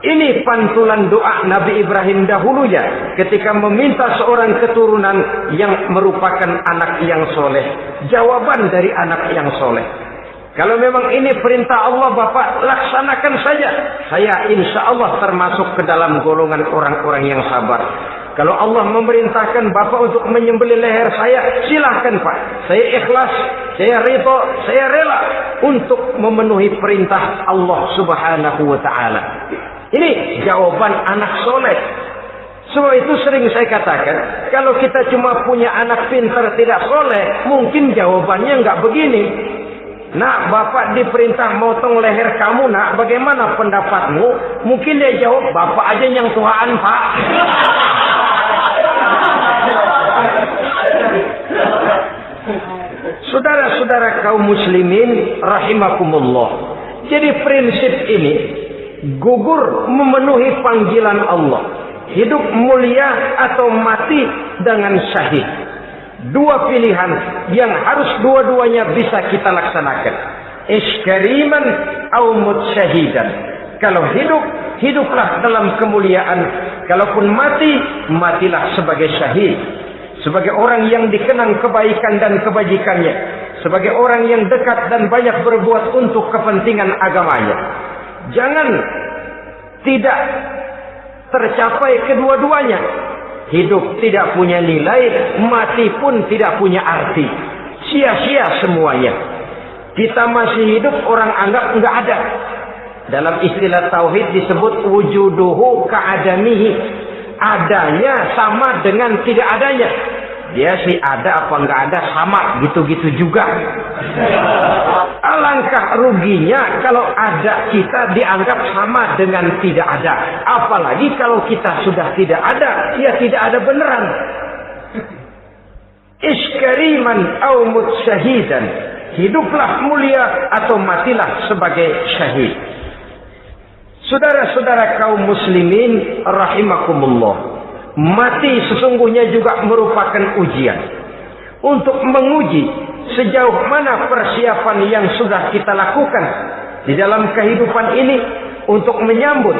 Ini pantulan doa Nabi Ibrahim dahulunya ketika meminta seorang keturunan yang merupakan anak yang soleh. Jawaban dari anak yang soleh. Kalau memang ini perintah Allah Bapak, laksanakan saja. Saya insya Allah termasuk ke dalam golongan orang-orang yang sabar. Kalau Allah memerintahkan Bapak untuk menyembelih leher saya, silahkan Pak. Saya ikhlas, saya ridho, saya rela untuk memenuhi perintah Allah Subhanahu wa ta'ala. Ini jawaban anak soleh. Sebab itu sering saya katakan, kalau kita cuma punya anak pintar tidak soleh, mungkin jawabannya nggak begini. "Nak, Bapak diperintah motong leher kamu, nak. Bagaimana pendapatmu?" Mungkin dia jawab, "Bapak aja yang tuaan, Pak." Saudara-saudara kaum muslimin rahimakumullah. Jadi prinsip ini gugur memenuhi panggilan Allah. Hidup mulia atau mati dengan syahid. Dua pilihan yang harus dua-duanya bisa kita laksanakan. Iskariman au mut syahidan. Kalau hidup, hiduplah dalam kemuliaan. Kalaupun mati, matilah sebagai syahid. Sebagai orang yang dikenang kebaikan dan kebajikannya. Sebagai orang yang dekat dan banyak berbuat untuk kepentingan agamanya. Jangan tidak tercapai kedua-duanya. Hidup tidak punya nilai, mati pun tidak punya arti. Sia-sia semuanya. Kita masih hidup, orang anggap enggak ada. Dalam istilah tauhid disebut wujuduhu ka'adamihi. Adanya sama dengan tidak adanya. Dia sih ada apa enggak ada sama, gitu-gitu juga. Alangkah ruginya kalau ada kita dianggap sama dengan tidak ada. Apalagi kalau kita sudah tidak ada, ya tidak ada beneran. Iskariman au mutsyahidan. Hiduplah mulia atau matilah sebagai syahid. Saudara-saudara kaum muslimin rahimakumullah. Mati sesungguhnya juga merupakan ujian. Untuk menguji sejauh mana persiapan yang sudah kita lakukan di dalam kehidupan ini untuk menyambut.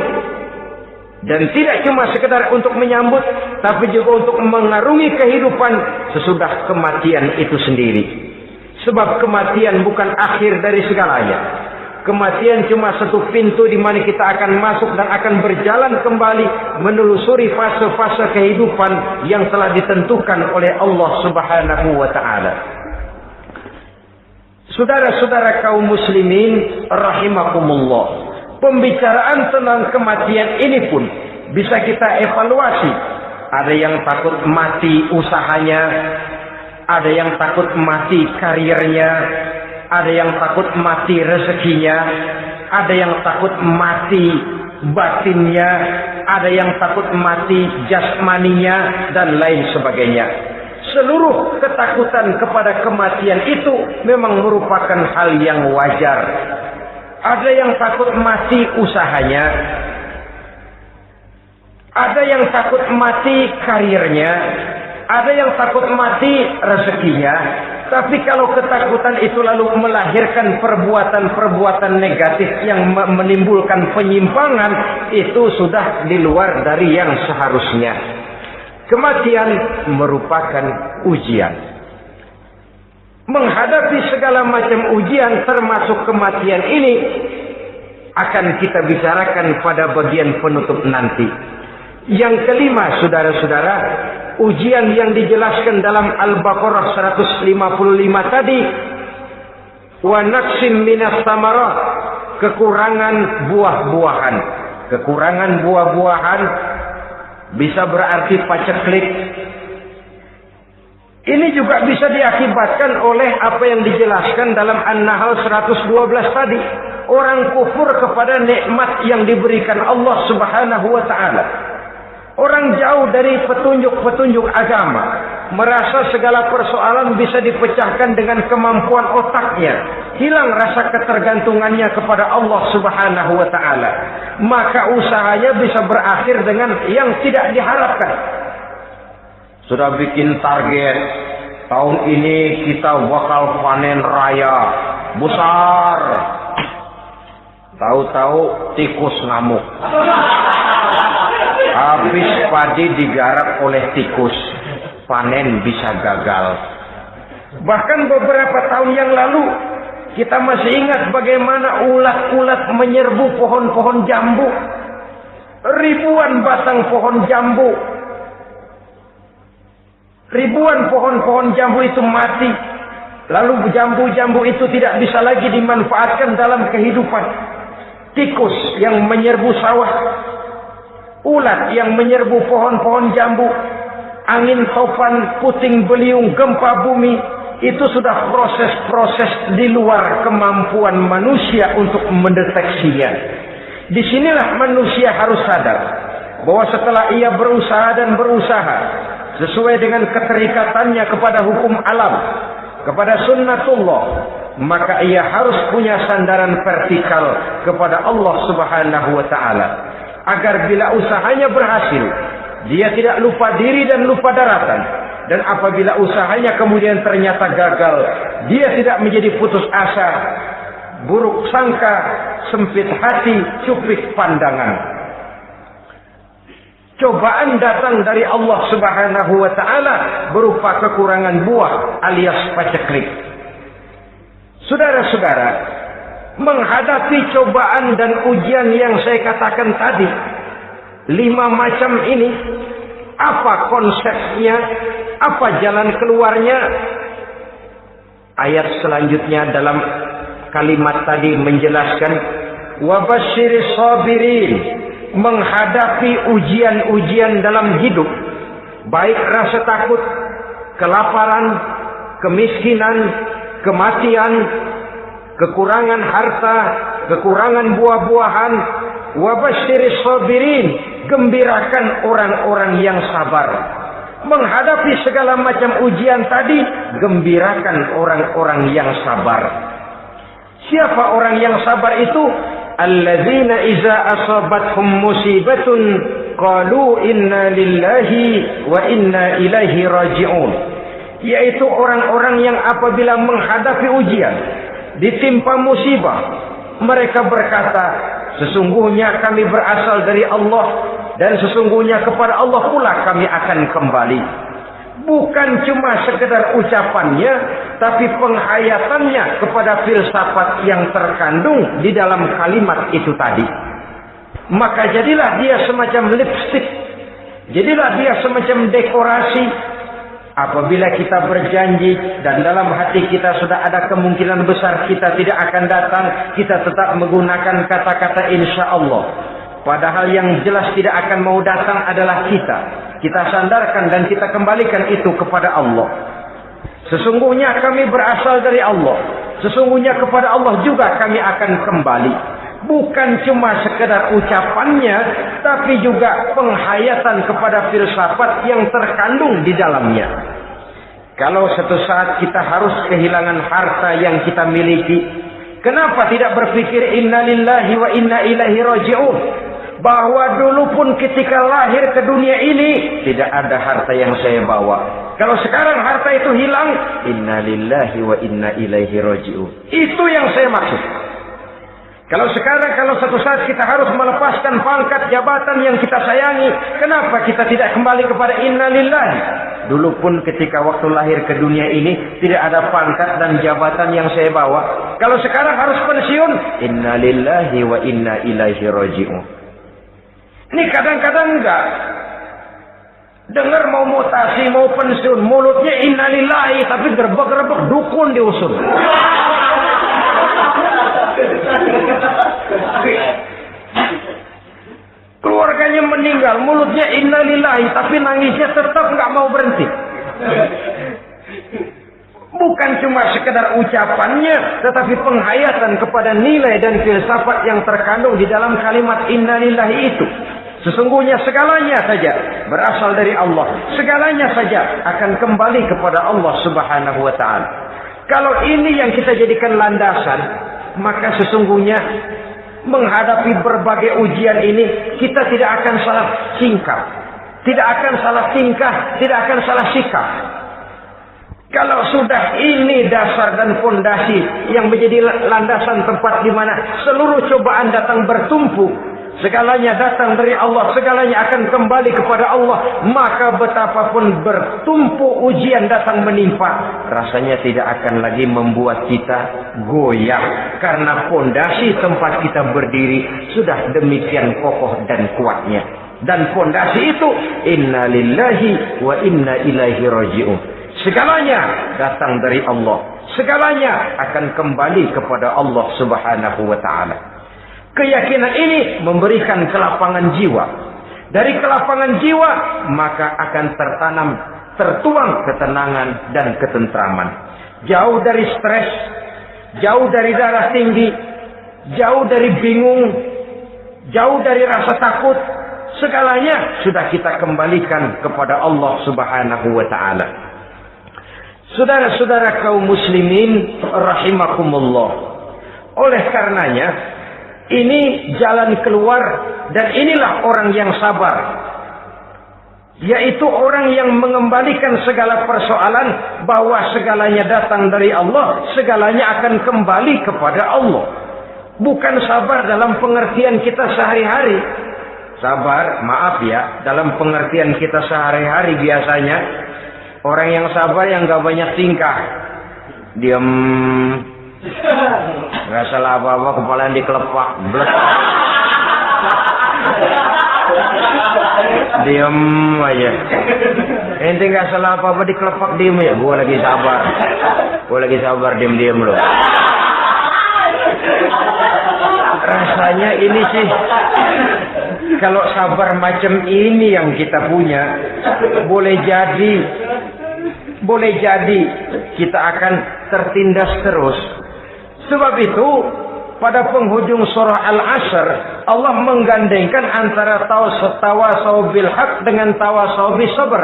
Dan tidak cuma sekedar untuk menyambut, tapi juga untuk mengarungi kehidupan sesudah kematian itu sendiri. Sebab kematian bukan akhir dari segalanya. Kematian cuma satu pintu di mana kita akan masuk dan akan berjalan kembali menelusuri fase-fase kehidupan yang telah ditentukan oleh Allah Subhanahu wa taala. Saudara-saudara kaum muslimin rahimakumullah. Pembicaraan tentang kematian ini pun bisa kita evaluasi. Ada yang takut mati usahanya, ada yang takut mati karirnya, ada yang takut mati rezekinya, ada yang takut mati batinnya, ada yang takut mati jasmaninya, dan lain sebagainya. Seluruh ketakutan kepada kematian itu memang merupakan hal yang wajar. Ada yang takut mati usahanya, ada yang takut mati karirnya, ada yang takut mati rezekinya. Tapi kalau ketakutan itu lalu melahirkan perbuatan-perbuatan negatif yang menimbulkan penyimpangan, itu sudah di luar dari yang seharusnya. Kematian merupakan ujian. Menghadapi segala macam ujian termasuk kematian ini akan kita bicarakan pada bagian penutup nanti. Yang kelima, saudara-saudara, ujian yang dijelaskan dalam Al-Baqarah 155 tadi, wa naqsim minas samarat, kekurangan buah-buahan. Kekurangan buah-buahan bisa berarti paceklik. Ini juga bisa diakibatkan oleh apa yang dijelaskan dalam An-Nahl 112 tadi. Orang kufur kepada nikmat yang diberikan Allah Subhanahu wa taala. Orang jauh dari petunjuk-petunjuk agama, merasa segala persoalan bisa dipecahkan dengan kemampuan otaknya, hilang rasa ketergantungannya kepada Allah Subhanahu wa taala. Maka usahanya bisa berakhir dengan yang tidak diharapkan. Sudah bikin target, tahun ini kita bakal panen raya besar. Tahu-tahu tikus ngamuk. Habis padi digarap oleh tikus, panen bisa gagal. Bahkan beberapa tahun yang lalu, kita masih ingat bagaimana ulat-ulat menyerbu pohon-pohon jambu. Ribuan batang pohon jambu. Ribuan pohon-pohon jambu itu mati. Lalu jambu-jambu itu tidak bisa lagi dimanfaatkan dalam kehidupan. Tikus yang menyerbu sawah, ulat yang menyerbu pohon-pohon jambu, angin topan, puting beliung, gempa bumi, itu sudah proses-proses di luar kemampuan manusia untuk mendeteksinya. Disinilah manusia harus sadar bahwa setelah ia berusaha dan berusaha sesuai dengan keterikatannya kepada hukum alam, kepada sunnatullah, maka ia harus punya sandaran vertikal kepada Allah Subhanahu wa taala. Agar bila usahanya berhasil, dia tidak lupa diri dan lupa daratan. Dan apabila usahanya kemudian ternyata gagal, dia tidak menjadi putus asa, buruk sangka, sempit hati, cupik pandangan. Cobaan datang dari Allah Subhanahu wa taala berupa kekurangan buah alias paceklik. Saudara-saudara, menghadapi cobaan dan ujian yang saya katakan tadi, 5 macam ini, apa konsepnya, apa jalan keluarnya? Ayat selanjutnya dalam kalimat tadi menjelaskan wabasyiris sabirin, menghadapi ujian-ujian dalam hidup, baik rasa takut, kelaparan, kemiskinan, kematian, kekurangan harta, kekurangan buah-buahan. Wabasyiris sabirin, gembirakan orang-orang yang sabar. Menghadapi segala macam ujian tadi, gembirakan orang-orang yang sabar. Siapa orang yang sabar itu? Alladzina iza asabathum musibatun qalu inna lillahi wa inna ilaihi raji'un. Yaitu orang-orang yang apabila menghadapi ujian, ditimpa musibah, mereka berkata, sesungguhnya kami berasal dari Allah dan sesungguhnya kepada Allah pula kami akan kembali. Bukan cuma sekedar ucapannya, tapi penghayatannya kepada filsafat yang terkandung di dalam kalimat itu tadi. Maka jadilah dia semacam lipstik, jadilah dia semacam dekorasi. Apabila kita berjanji dan dalam hati kita sudah ada kemungkinan besar kita tidak akan datang, kita tetap menggunakan kata-kata insya Allah. Padahal yang jelas tidak akan mau datang adalah kita. Kita sandarkan dan kita kembalikan itu kepada Allah. Sesungguhnya kami berasal dari Allah. Sesungguhnya kepada Allah juga kami akan kembali. Bukan cuma sekedar ucapannya, tapi juga penghayatan kepada filsafat yang terkandung di dalamnya. Kalau suatu saat kita harus kehilangan harta yang kita miliki, kenapa tidak berpikir inna lillahi wa inna ilaihi raji'un? Bahwa dulu pun ketika lahir ke dunia ini tidak ada harta yang saya bawa. Kalau sekarang harta itu hilang, inna lillahi wa inna ilaihi raji'un. Itu yang saya maksud. Kalau sekarang, kalau suatu saat kita harus melepaskan pangkat jabatan yang kita sayangi, kenapa kita tidak kembali kepada inna lillahi? Dulu pun ketika waktu lahir ke dunia ini tidak ada pangkat dan jabatan yang saya bawa. Kalau sekarang harus pensiun, inna lillahi wa inna ilaihi raji'un. Ini kadang-kadang enggak. Dengar mau mutasi, mau pensiun, mulutnya inna lillahi, tapi gerbek-gerbek dukun diusul. Keluarganya meninggal, mulutnya innalillahi, tapi nangisnya tetap nggak mau berhenti. Bukan cuma sekedar ucapannya, tetapi penghayatan kepada nilai dan filsafat yang terkandung di dalam kalimat innalillahi itu. Sesungguhnya segalanya saja berasal dari Allah. Segalanya saja akan kembali kepada Allah Subhanahu wa ta'ala. Kalau ini yang kita jadikan landasan, maka sesungguhnya menghadapi berbagai ujian ini kita tidak akan salah singkap, tidak akan salah tingkah, tidak akan salah sikap. Kalau sudah ini dasar dan fondasi yang menjadi landasan tempat di mana seluruh cobaan datang bertumpu, segalanya datang dari Allah, segalanya akan kembali kepada Allah, maka betapapun bertumpu ujian datang menimpa, rasanya tidak akan lagi membuat kita goyah, karena fondasi tempat kita berdiri sudah demikian kokoh dan kuatnya. Dan fondasi itu inna lillahi wa inna ilaihi raji'un. Segalanya datang dari Allah, segalanya akan kembali kepada Allah Subhanahu wa ta'ala. Keyakinan ini memberikan kelapangan jiwa. Dari kelapangan jiwa, maka akan tertuang ketenangan dan ketentraman. Jauh dari stres, jauh dari darah tinggi, jauh dari bingung, jauh dari rasa takut. Segalanya sudah kita kembalikan kepada Allah Subhanahu wa ta'ala. Saudara-saudara kaum muslimin rahimakumullah. Oleh karenanya, ini jalan keluar dan inilah orang yang sabar. Yaitu orang yang mengembalikan segala persoalan bahwa segalanya datang dari Allah, segalanya akan kembali kepada Allah. Bukan sabar dalam pengertian kita sehari-hari. Sabar, maaf ya, dalam pengertian kita sehari-hari biasanya orang yang sabar yang gak banyak tingkah. Diam, gak salah apa-apa, kepala yang dikelepak. Diam aja. Ente nggak salah apa-apa dikelepak diem ya. Gua lagi sabar diem loh. Rasanya ini sih, kalau sabar macam ini yang kita punya, boleh jadi kita akan tertindas terus. Sebab itu pada penghujung surah Al-Asr, Allah menggandengkan antara tawasau bil haq dengan tawasau bis sabr.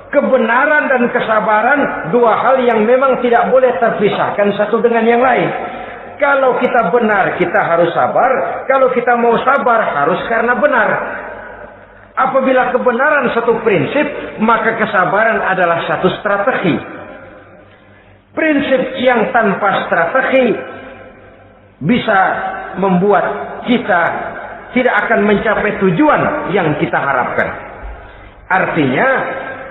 Kebenaran dan kesabaran, dua hal yang memang tidak boleh terpisahkan satu dengan yang lain. Kalau kita benar, kita harus sabar. Kalau kita mau sabar, harus karena benar. Apabila kebenaran satu prinsip, maka kesabaran adalah satu strategi. Prinsip yang tanpa strategi bisa membuat kita tidak akan mencapai tujuan yang kita harapkan. Artinya,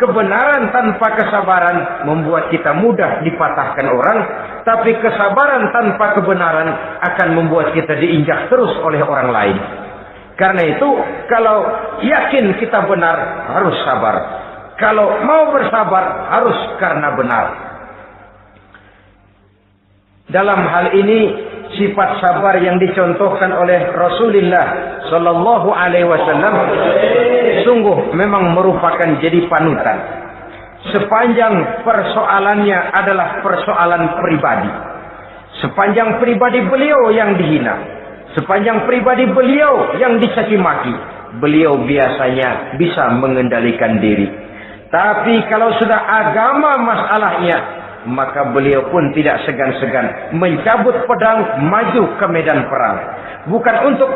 kebenaran tanpa kesabaran membuat kita mudah dipatahkan orang, tapi kesabaran tanpa kebenaran akan membuat kita diinjak terus oleh orang lain. Karena itu, kalau yakin kita benar, harus sabar. Kalau mau bersabar, harus karena benar. Dalam hal ini, sifat sabar yang dicontohkan oleh Rasulullah Sallallahu Alaihi Wasallam sungguh memang merupakan jadi panutan. Sepanjang persoalannya adalah persoalan pribadi, sepanjang pribadi beliau yang dihina, sepanjang pribadi beliau yang dicaci maki, beliau biasanya bisa mengendalikan diri. Tapi kalau sudah agama masalahnya, maka beliau pun tidak segan-segan mencabut pedang, maju ke medan perang. Bukan untuk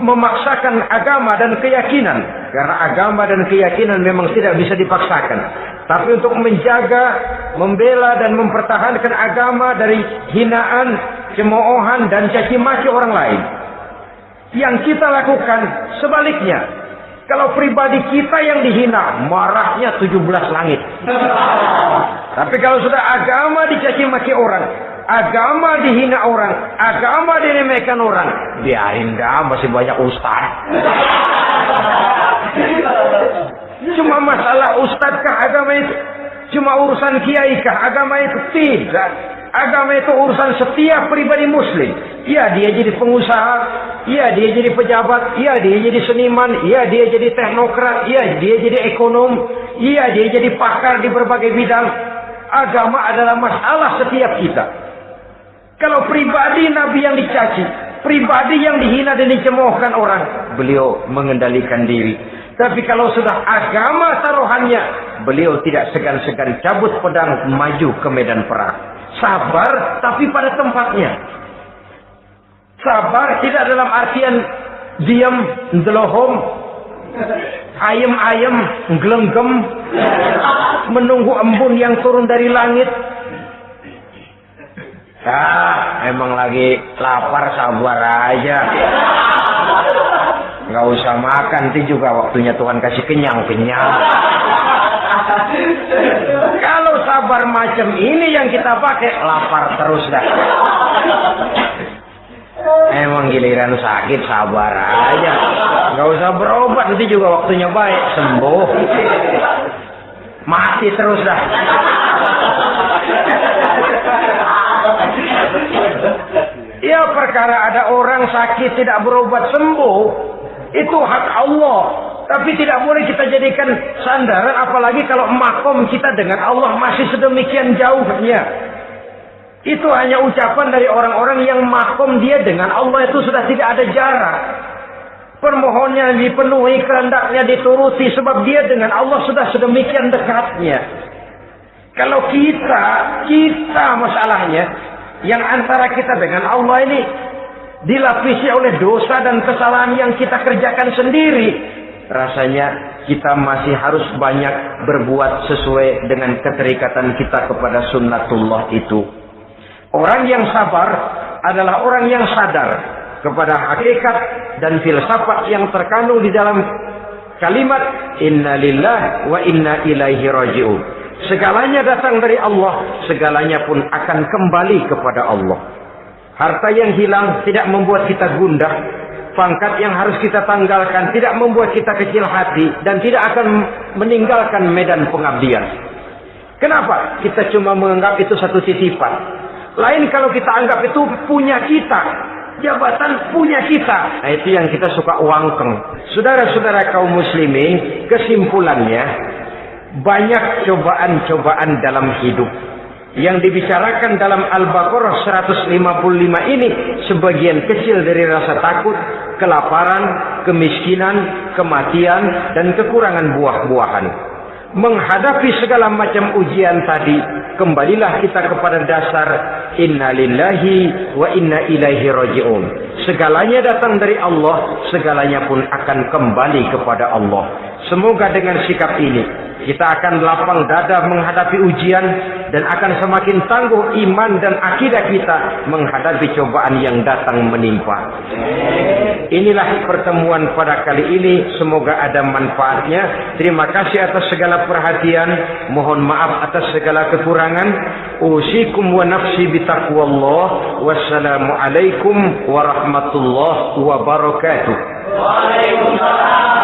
memaksakan agama dan keyakinan, karena agama dan keyakinan memang tidak bisa dipaksakan, tapi untuk menjaga, membela dan mempertahankan agama dari hinaan, cemoohan dan caci maki orang lain. Yang kita lakukan sebaliknya. Kalau pribadi kita yang dihina, marahnya 17 langit. Tapi kalau sudah agama dicaci maki orang, agama dihina orang, agama diremehkan orang, biarin dah, masih banyak ustaz. Cuma masalah ustaz kah agama itu? Cuma urusan kiai kah agama itu? Tidak. Agama itu urusan setiap pribadi muslim. Ya dia jadi pengusaha, ya dia jadi pejabat, ya dia jadi seniman, ya dia jadi teknokrat, ya dia jadi ekonom, ya dia jadi pakar di berbagai bidang. Agama adalah masalah setiap kita. Kalau pribadi Nabi yang dicaci, pribadi yang dihina dan dicemoohkan orang, beliau mengendalikan diri. Tapi kalau sudah agama taruhannya, beliau tidak segan-segan cabut pedang, maju ke medan perang. Sabar tapi pada tempatnya. Sabar tidak dalam artian diam, ndelohom, ayem-ayem, nggelenggem, menunggu embun yang turun dari langit. Emang lagi lapar, sabar aja. Nggak usah makan, nanti juga waktunya Tuhan kasih kenyang-kenyang. Kalau sabar macam ini yang kita pakai, lapar terus dah. Emang giliran sakit, sabar aja. Nggak usah berobat, nanti juga waktunya baik, sembuh. Mati terus dah. Ya perkara ada orang sakit tidak berobat sembuh, itu hak Allah. Tapi tidak boleh kita jadikan sandaran, apalagi kalau makom kita dengan Allah masih sedemikian jauhnya. Itu hanya ucapan dari orang-orang yang makom dia dengan Allah itu sudah tidak ada jarak. Permohonannya dipenuhi, kehendaknya dituruti, sebab dia dengan Allah sudah sedemikian dekatnya. Kalau kita masalahnya, yang antara kita dengan Allah ini dilapisi oleh dosa dan kesalahan yang kita kerjakan sendiri. Rasanya kita masih harus banyak berbuat sesuai dengan keterikatan kita kepada sunnatullah itu. Orang yang sabar adalah orang yang sadar kepada hakikat dan filsafat yang terkandung di dalam kalimat inna lillahi wa inna ilaihi raji'un. Segalanya datang dari Allah, segalanya pun akan kembali kepada Allah. Harta yang hilang tidak membuat kita gundah, pangkat yang harus kita tanggalkan tidak membuat kita kecil hati dan tidak akan meninggalkan medan pengabdian. Kenapa? Kita cuma menganggap itu satu titipan. Lain kalau kita anggap itu punya kita, jabatan punya kita. Nah, itu yang kita suka wangkeng. Saudara-saudara kaum muslimin, kesimpulannya banyak cobaan-cobaan dalam hidup. Yang dibicarakan dalam Al-Baqarah 155 ini sebagian kecil dari rasa takut, kelaparan, kemiskinan, kematian, dan kekurangan buah-buahan. Menghadapi segala macam ujian tadi, kembalilah kita kepada dasar inna lillahi wa inna ilaihi raji'un. Segalanya datang dari Allah, segalanya pun akan kembali kepada Allah. Semoga dengan sikap ini kita akan lapang dada menghadapi ujian dan akan semakin tangguh iman dan akidah kita menghadapi cobaan yang datang menimpa. Inilah pertemuan pada kali ini. Semoga ada manfaatnya. Terima kasih atas segala perhatian. Mohon maaf atas segala kekurangan. Usikum wa nafsi bitaqwallah. Wassalamualaikum warahmatullahi wabarakatuh. Waalaikumsalam.